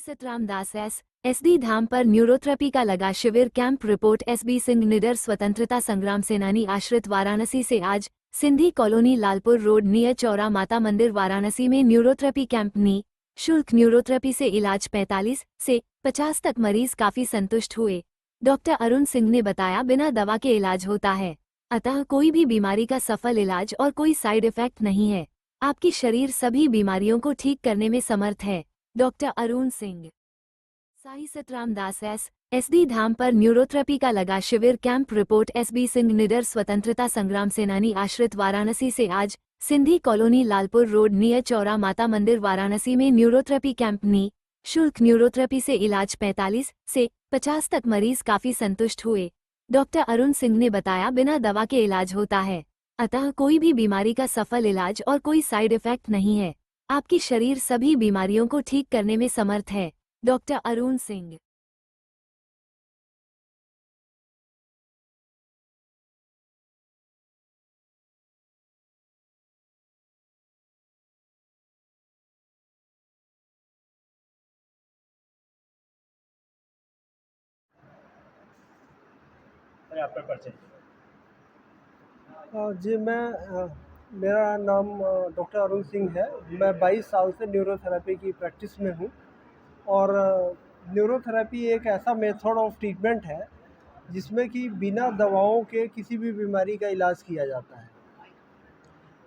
Satram Das SD धाम पर neurotherapy का लगा शिविर कैंप। रिपोर्ट एसबी सिंह निडर स्वतंत्रता संग्राम सेनानी आश्रित वाराणसी से आज Sindhi colony Lalpur road near Chaura माता मंदिर वाराणसी में न्यूरोथेरेपी कैंप शुल्क न्यूरोथेरेपी से इलाज 45 से 50 तक मरीज काफी संतुष्ट हुए। डॉक्टर अरुण सिंह ने बताया बिना दवा के इलाज होता है, अतः कोई भी बीमारी का सफल इलाज और कोई साइड इफेक्ट नहीं है। आपकी शरीर सभी बीमारियों को ठीक करने में समर्थ है। डॉक्टर अरुण सिंह। साई सतराम दास एसडी धाम पर न्यूरोथेरेपी का लगा शिविर कैंप। रिपोर्ट एसबी सिंह निडर स्वतंत्रता संग्राम सेनानी आश्रित वाराणसी से आज Sindhi colony Lalpur road near Chaura माता मंदिर वाराणसी में न्यूरोथेरेपी कैंप शुल्क न्यूरोथेरेपी से इलाज 45 से 50 तक मरीज काफी संतुष्ट हुए। डॉक्टर अरुण सिंह ने बताया बिना दवा के इलाज होता है, अतः कोई भी बीमारी का सफल इलाज और कोई साइड इफेक्ट नहीं है। आपकी शरीर सभी बीमारियों को ठीक करने में समर्थ है। डॉक्टर अरुण सिंह। आपका परिचय। जी मेरा नाम डॉक्टर अरुण सिंह है। मैं 22 साल से न्यूरोथेरेपी की प्रैक्टिस में हूँ और न्यूरोथेरेपी एक ऐसा मेथड ऑफ ट्रीटमेंट है जिसमें कि बिना दवाओं के किसी भी बीमारी का इलाज किया जाता है।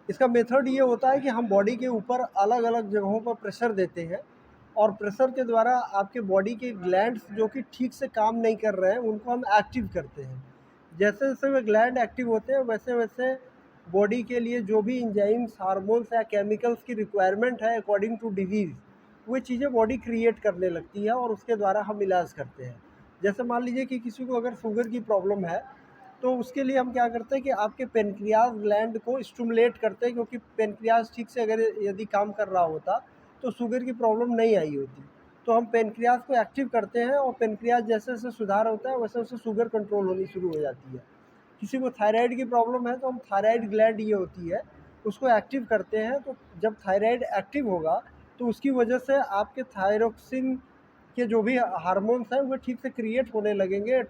इसका मेथड ये होता है कि हम बॉडी के ऊपर अलग अलग जगहों पर प्रेशर देते हैं और प्रेशर के द्वारा आपके बॉडी के ग्लैंड्स जो कि ठीक से काम नहीं कर रहे हैं उनको हम एक्टिव करते हैं। जैसे जैसे वे ग्लैंड एक्टिव होते हैं वैसे वैसे बॉडी के लिए जो भी इंजाइम्स, हार्मोन्स या केमिकल्स की रिक्वायरमेंट है अकॉर्डिंग टू डिजीज़, वो चीज़ें बॉडी क्रिएट करने लगती है और उसके द्वारा हम इलाज करते हैं। जैसे मान लीजिए कि किसी को अगर शुगर की प्रॉब्लम है तो उसके लिए हम क्या करते हैं कि आपके पेनक्रियाज ग्लैंड को स्टिमुलेट करते हैं, क्योंकि पेनक्रियाज ठीक से अगर यदि काम कर रहा होता तो शुगर की प्रॉब्लम नहीं आई होती। तो हम पेनक्रियाज को एक्टिव करते हैं और पेनक्रियाज जैसे जैसे सुधार होता है वैसे वैसे शुगर कंट्रोल होनी शुरू हो जाती है। किसी को थायराइड की प्रॉब्लम है तो हम थायराइड ग्लैंड ये होती है उसको एक्टिव करते हैं। तो जब थायराइड एक्टिव होगा तो उसकी वजह से आपके थायरोक्सिन के जो भी हार्मोन्स हैं वो ठीक से क्रिएट होने लगेंगे।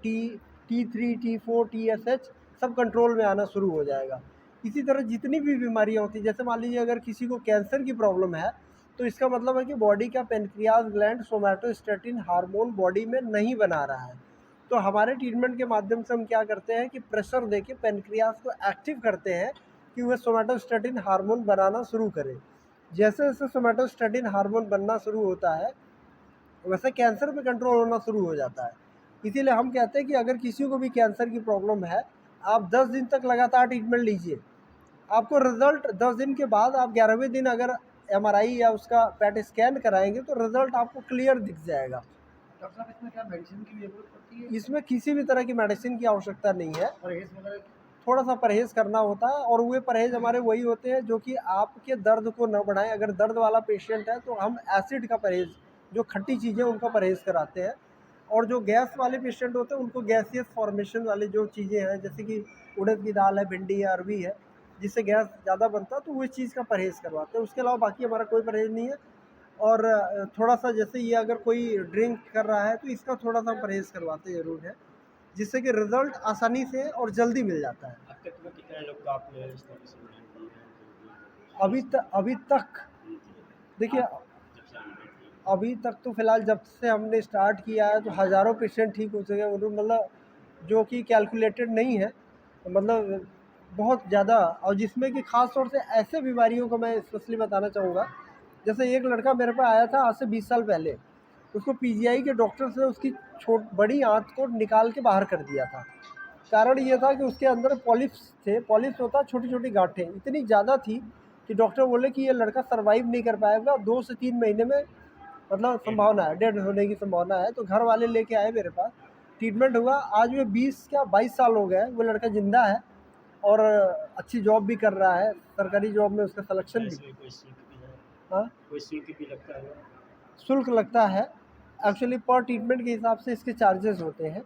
T3, T4, TSH सब कंट्रोल में आना शुरू हो जाएगा। इसी तरह जितनी भी बीमारियां होती हैं, जैसे मान लीजिए अगर किसी को कैंसर की प्रॉब्लम है तो इसका मतलब है कि बॉडी का pancreas gland somatostatin hormone body में नहीं बना रहा है। तो हमारे ट्रीटमेंट के माध्यम से हम क्या करते हैं कि प्रेशर देके पेनक्रियाज को एक्टिव करते हैं कि वह सोमैटोस्टेटिन हार्मोन बनाना शुरू करे। जैसे जैसे सोमैटोस्टेटिन हार्मोन बनना शुरू होता है वैसे कैंसर पे कंट्रोल होना शुरू हो जाता है। इसीलिए हम कहते हैं कि अगर किसी को भी कैंसर की प्रॉब्लम है, आप 10 दिन तक लगातार ट्रीटमेंट लीजिए। आपको रिज़ल्ट 10 दिन के बाद आप 11वें दिन अगर एमआरआई या उसका पैट स्कैन कराएंगे तो रिज़ल्ट आपको क्लियर दिख जाएगा। डॉक्टर साहब, इसमें क्या मेडिसिन की ज़रूरत पड़ती है? इसमें किसी भी तरह की मेडिसिन की आवश्यकता नहीं है। परहेज़ वगैरह? थोड़ा सा परहेज़ करना होता है और वो परहेज़ हमारे वही होते हैं जो कि आपके दर्द को न बढ़ाएं। अगर दर्द वाला पेशेंट है तो हम एसिड का परहेज़, जो खट्टी चीज़ें उनका परहेज़ कराते हैं। और जो गैस वाले पेशेंट होते हैं उनको गैसियस फॉर्मेशन वाली जो चीज़ें हैं जैसे कि उड़द की दाल है, भिंडी है, अरवी है, जिससे गैस ज़्यादा बनता है तो वो चीज़ का परहेज़ करवाते हैं। उसके अलावा बाकी हमारा कोई परहेज़ नहीं है। और थोड़ा सा जैसे ये अगर कोई ड्रिंक कर रहा है तो इसका थोड़ा सा परहेज़ करवाते ज़रूर है, जिससे कि रिज़ल्ट आसानी से और जल्दी मिल जाता है। अब तक में कितने लोग को आपने इस तरह से ध्यान दिए हैं? अभी तक देखिए, अभी तक तो फ़िलहाल जब से हमने स्टार्ट किया है तो हज़ारों पेशेंट ठीक हो चुके हैं। मतलब जो कि कैलकुलेटेड नहीं है, मतलब बहुत ज़्यादा। और जिसमें कि ख़ास तौर से ऐसे बीमारियों को मैं स्पेशली बताना चाहूँगा। जैसे एक लड़का मेरे पास आया था आज से 20 साल पहले, उसको पीजीआई के डॉक्टर्स ने उसकी बड़ी आंत को निकाल के बाहर कर दिया था। कारण ये था कि उसके अंदर पॉलिप्स थे। पॉलिप्स होता है छोटी छोटी गांठें, इतनी ज़्यादा थी कि डॉक्टर बोले कि ये लड़का सर्वाइव नहीं कर पाएगा, 2 से 3 महीने में मतलब संभावना है, डेड होने की संभावना है। तो घर वाले लेके आए मेरे पास, ट्रीटमेंट हुआ। आज वो 20 क्या 22 साल हो गए, वो लड़का ज़िंदा है और अच्छी जॉब भी कर रहा है। सरकारी जॉब में उसका सिलेक्शन भी। कोई शुल्क भी है? हाँ, कोई शुल्क भी लगता है? शुल्क लगता है। एक्चुअली पर ट्रीटमेंट के हिसाब से इसके चार्जेस होते हैं।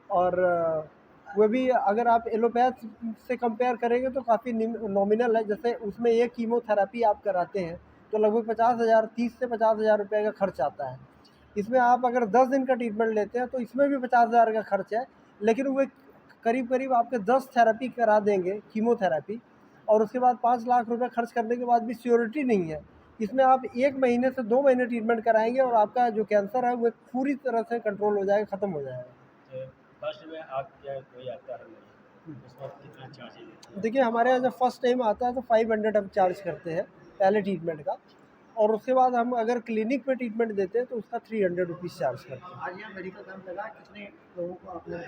और वो भी अगर आप एलोपैथ से कंपेयर करेंगे तो काफ़ी नॉमिनल है। जैसे उसमें एक कीमोथेरेपी आप कराते हैं तो लगभग 50,000, 30 से 50,000 रुपये का खर्च आता है। इसमें आप अगर 10 दिन का ट्रीटमेंट लेते हैं तो इसमें भी 50,000 का खर्च है, लेकिन वो करीब करीब आपके 10 थेरेपी करा देंगे, कीमोथेरेपी, और उसके बाद 5 लाख रुपए खर्च करने के बाद भी श्योरिटी नहीं है। इसमें आप 1 महीने से 2 महीने ट्रीटमेंट कराएंगे और आपका जो कैंसर है वो पूरी तरह से कंट्रोल हो जाएगा, ख़त्म हो जाएगा। तो फर्स्ट में आप क्या कोई आता है उसमें कितना चार्ज है? देखिए, हमारे यहाँ जब फर्स्ट टाइम आता है तो 500 हम चार्ज करते हैं पहले ट्रीटमेंट का, और उसके बाद हम अगर क्लिनिक पे ट्रीटमेंट देते हैं तो उसका 300 रुपीज़ चार्ज करते हैं। आज यहाँ मेडिकल कैंप लगा, कितने लोगों को आपने?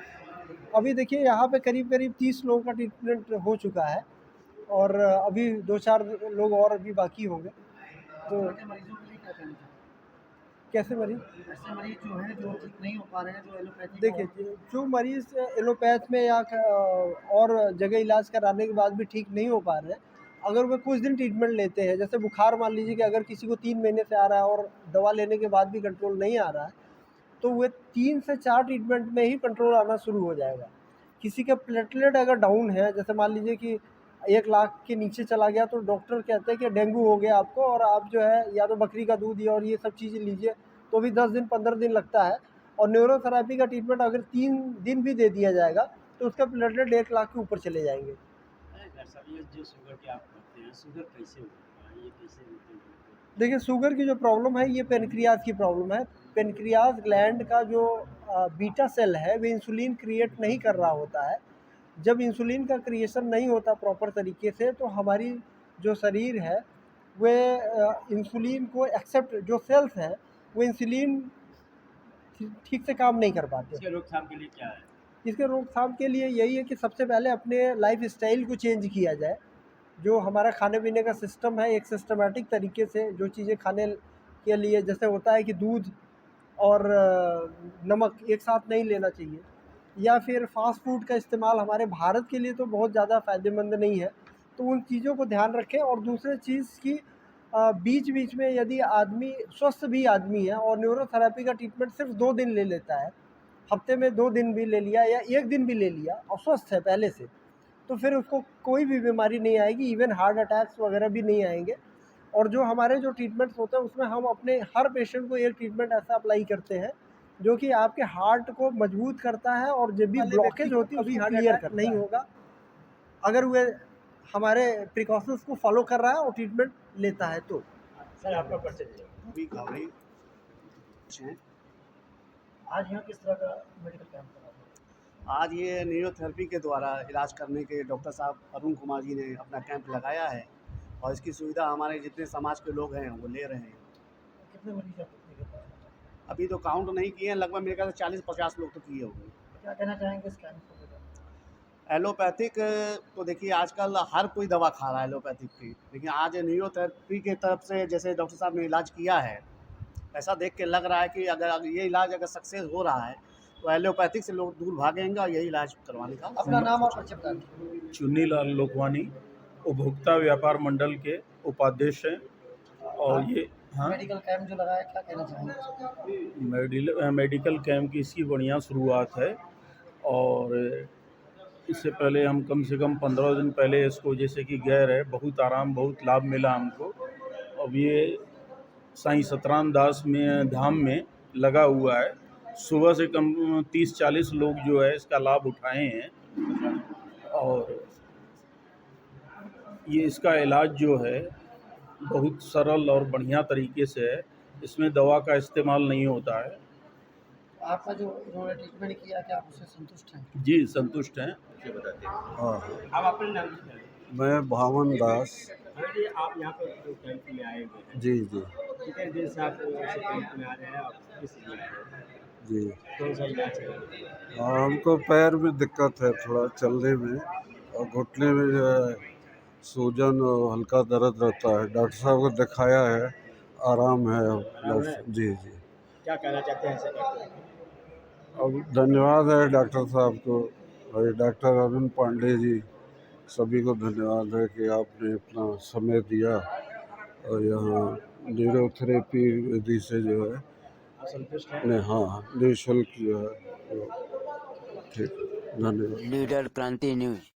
अभी देखिए, यहाँ पे करीब करीब 30 लोगों का ट्रीटमेंट हो चुका है और अभी 2-4 लोग और अभी बाकी होंगे। तो मरीजों के लिए क्या कहना चाहिए? कैसे मरीज? ऐसे मरीज जो हैं जो ठीक नहीं हो पा रहे हैं, जो एलोपैथी देखिए, जो मरीज़ एलोपैथ में या और जगह इलाज कराने के बाद भी ठीक नहीं हो पा रहे हैं, अगर वे कुछ दिन ट्रीटमेंट लेते हैं, जैसे बुखार मान लीजिए कि अगर किसी को 3 महीने से आ रहा है और दवा लेने के बाद भी कंट्रोल नहीं आ रहा है, तो वे 3 से 4 ट्रीटमेंट में ही कंट्रोल आना शुरू हो जाएगा। किसी का प्लेटलेट अगर डाउन है, जैसे मान लीजिए कि 1 लाख के नीचे चला गया, तो डॉक्टर कहते हैं कि डेंगू हो गया आपको और आप जो है या तो बकरी का दूध या और ये सब चीज़ें लीजिए, तो भी 10 दिन 15 दिन लगता है। और न्यूरोथेरेपी का ट्रीटमेंट अगर 3 दिन भी दे दिया जाएगा तो उसका प्लेटलेट 1 लाख के ऊपर चले जाएंगे। डॉक्टर साहब, ये जो शुगर की आप करते हैं, शुगर कैसे होता है, ये कैसे होता है? देखिए, शुगर की जो प्रॉब्लम है ये पेनक्रियाज की प्रॉब्लम है। पेनक्रियाज ग्लैंड का जो बीटा सेल है वो इंसुलिन क्रिएट नहीं कर रहा होता है। जब इंसुलिन का क्रिएशन नहीं होता प्रॉपर तरीके से तो हमारी जो शरीर है वे इंसुलिन को एक्सेप्ट, जो सेल्स हैं वो इंसुलिन ठीक से काम नहीं कर पाते। इसके रोकथाम के लिए क्या है? इसके रोकथाम के लिए यही है कि सबसे पहले अपने लाइफ स्टाइल को चेंज किया जाए। जो हमारा खाने पीने का सिस्टम है, एक सिस्टमेटिक तरीके से जो चीज़ें खाने के लिए, जैसे होता है कि दूध और नमक एक साथ नहीं लेना चाहिए, या फिर फास्ट फूड का इस्तेमाल हमारे भारत के लिए तो बहुत ज़्यादा फ़ायदेमंद नहीं है, तो उन चीज़ों को ध्यान रखें। और दूसरे चीज़ की बीच बीच में यदि आदमी स्वस्थ भी आदमी है और न्यूरोथेरेपी का ट्रीटमेंट सिर्फ 2 दिन ले लेता है, हफ्ते में 2 दिन भी ले लिया या 1 दिन भी ले लिया और स्वस्थ है पहले से, तो फिर उसको कोई भी बीमारी नहीं आएगी, इवन हार्ट अटैक्स वगैरह भी नहीं आएंगे। और जो हमारे जो ट्रीटमेंट्स होते हैं उसमें हम अपने हर पेशेंट को एक ट्रीटमेंट ऐसा अप्लाई करते हैं जो कि आपके हार्ट को मजबूत करता है और जब भी ब्लॉकेज होती है उसको क्लियर नहीं होगा, अगर वे हमारे प्रिकॉशंस को फॉलो कर रहा है और ट्रीटमेंट लेता है तो। सर, आपका परिचय भी घावड़ी हैं। आज यहाँ किस तरह का मेडिकल कैंप करा रहे आज ये न्यूरोथेरेपी के द्वारा इलाज करने के डॉक्टर साहब अरुण कुमार जी ने अपना कैंप लगाया है और इसकी सुविधा हमारे जितने समाज के लोग हैं वो ले रहे हैं। हैं? कितने मरीज आप देखते हैं? अभी तो काउंट नहीं किए हैं, लगभग मेरे ख्याल से 40-50 लोग तो किए होंगे। क्या कहना चाहेंगे इस कैंप को लेकर? एलोपैथिक तो देखिए आजकल हर कोई दवा खा रहा है एलोपैथिक की, लेकिन आज न्यूरोथेरेपी की तरफ से जैसे डॉक्टर साहब ने इलाज किया है, ऐसा देख के लग रहा है कि अगर ये इलाज अगर सक्सेस हो रहा है तो एलोपैथिक से लोग दूर भागेंगे और यही इलाज करवाने का। अपना नाम और परिचय बता दीजिए। चुन्नीलाल लोकवानी उपभोक्ता व्यापार मंडल के उपाध्यक्ष हैं। और ये मेडिकल कैंप जो लगाया, क्या कहना चाहेंगे? मेडिकल कैंप की इसकी बढ़िया शुरुआत है और इससे पहले हम कम से कम 15 दिन पहले इसको जैसे कि गए रहे, बहुत आराम, बहुत लाभ मिला हमको। अब ये साईं सतराम दास में धाम में लगा हुआ है, सुबह से कम 30-40 लोग जो है इसका लाभ उठाए हैं और ये इसका इलाज जो है बहुत सरल और बढ़िया तरीके से है, इसमें दवा का इस्तेमाल नहीं होता है। आपका जो उन्होंने ट्रीटमेंट किया, क्या आप उससे संतुष्ट हैं? जी संतुष्ट हैं। हाँ, आप अपने नाम बताइए। मैं भावन दास। जी, आप यहाँ पर जो कैंप में आए हुए हैं, जी जी कितने दिन से आप इस कैंप में आ रहे हैं? आप किस लिए आए हैं? जी। कौन सा इलाज है? हाँ, हमको पैर में दिक्कत है थोड़ा चलने में और घुटने में जो है सूजन और हल्का दर्द रहता है। डॉक्टर साहब को दिखाया है, आराम है अब। जी जी। क्या कहना चाहते हैं ऐसे डॉक्टर? अब धन्यवाद है डॉक्टर साहब को और डॉक्टर अरुण पांडे जी, सभी को धन्यवाद है कि आपने अपना समय दिया और यहाँ न्यूरोथेरेपी विधि से जो है आप संतुष्ट हैं? ने हाँ निःशुल्क जो है ठीक, धन्यवाद। लीडर क्रांति न्यूज।